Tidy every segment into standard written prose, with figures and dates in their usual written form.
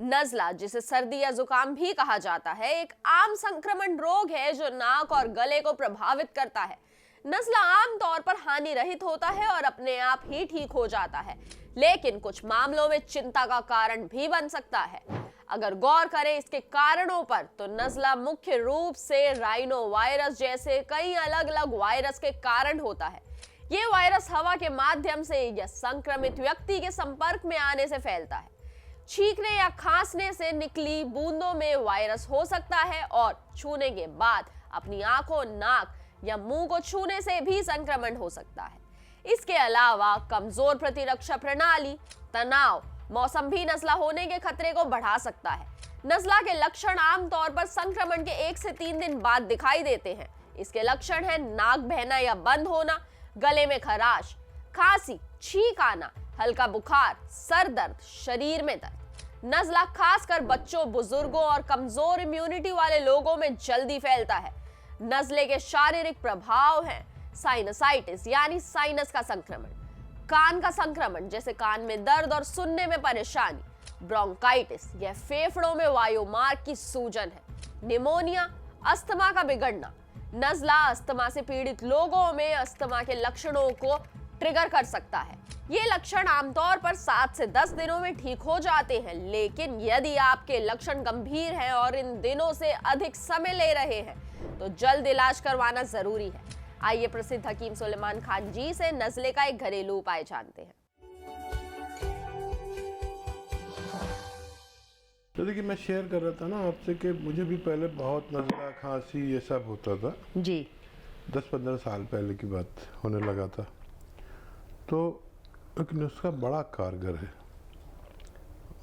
नज़ला, जिसे सर्दी या जुकाम भी कहा जाता है, एक आम संक्रमण रोग है जो नाक और गले को प्रभावित करता है। नज़ला आमतौर पर हानि रहित होता है और अपने आप ही ठीक हो जाता है, लेकिन कुछ मामलों में चिंता का कारण भी बन सकता है। अगर गौर करें इसके कारणों पर, तो नज़ला मुख्य रूप से राइनो वायरस जैसे कई अलग अलग वायरस के कारण होता है। ये वायरस हवा के माध्यम से या संक्रमित व्यक्ति के संपर्क में आने से फैलता है। छींकने या खांसने से निकली बूंदों में वायरस हो सकता है और छूने के बाद अपनी आंखों, नाक या मुंह को छूने से भी संक्रमण हो सकता है। इसके अलावा कमजोर प्रतिरक्षा प्रणाली, तनाव, मौसम भी नज़ला होने के खतरे को बढ़ा सकता है। नज़ला के लक्षण आमतौर पर संक्रमण के 1 से 3 दिन बाद दिखाई देते हैं। इसके लक्षण हैं नाक बहना या बंद होना, गले में खराश, खांसी, छींक आना, हल्का बुखार, सर दर्द, शरीर में दर्द। नज़ला खासकर बच्चों, बुजुर्गों और कमजोर इम्यूनिटी वाले लोगों में जल्दी फैलता है। नज़ले के शारीरिक प्रभाव हैं साइनसाइटिस यानी साइनस का संक्रमण, कान का संक्रमण जैसे कान में दर्द और सुनने में परेशानी, ब्रोंकाइटिस यह फेफड़ों में वायुमार्ग की सूजन है, निमोनिया, अस्थमा का बिगड़ना। नज़ला अस्थमा से पीड़ित लोगों में अस्थमा के लक्षणों को ट्रिगर कर सकता है। ये लक्षण आमतौर पर 7 से 10 दिनों में ठीक हो जाते हैं, लेकिन यदि आपके लक्षण गंभीर हैं और इन दिनों से अधिक समय ले रहे हैं, तो जल्द इलाज करवाना जरूरी है। आइए प्रसिद्ध हकीम सुलेमान खान जी से नज़ले का एक घरेलू उपाय जानते हैं। तो देखिए, मैं शेयर कर रहा था ना आपसे कि मुझे भी पहले बहुत नज़ला, खांसी ये सब होता था जी। 10-15 साल पहले की बात होने लगा था। तो एक नुस्खा बड़ा कारगर है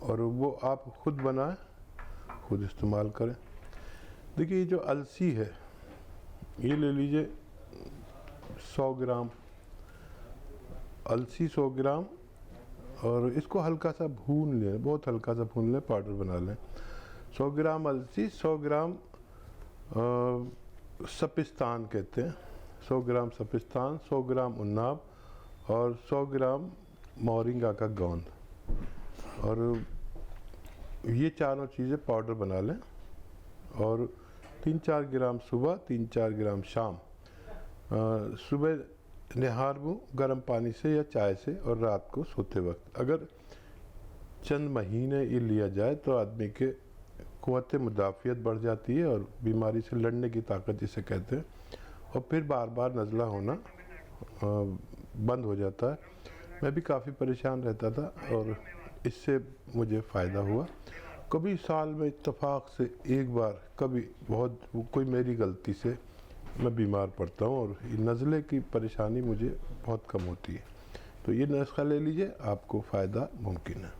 और वो आप खुद बनाएं, खुद इस्तेमाल करें। देखिए, ये जो अलसी है, ये ले लीजिए 100 ग्राम अलसी, 100 ग्राम, और इसको हल्का सा भून लें, बहुत हल्का सा भून लें, पाउडर बना लें। 100 ग्राम अलसी, 100 ग्राम सपिस्तान कहते हैं, 100 ग्राम सपिस्तान, 100 ग्राम उन्नाब और 100 ग्राम मोरिंगा का गोंद, और ये चारों चीज़ें पाउडर बना लें और 3-4 ग्राम सुबह, 3-4 ग्राम शाम। सुबह निहारबू गर्म पानी से या चाय से, और रात को सोते वक्त। अगर चंद महीने ये लिया जाए तो आदमी के क़ुव्वत मुदाफ़ियत बढ़ जाती है और बीमारी से लड़ने की ताकत जिसे कहते हैं, और फिर बार बार नज़ला होना बंद हो जाता है। मैं भी काफ़ी परेशान रहता था और इससे मुझे फ़ायदा हुआ। कभी साल में इत्तेफाक से एक बार, कभी बहुत कोई मेरी गलती से मैं बीमार पड़ता हूँ और नज़ले की परेशानी मुझे बहुत कम होती है। तो ये नुस्खा ले लीजिए, आपको फ़ायदा मुमकिन है।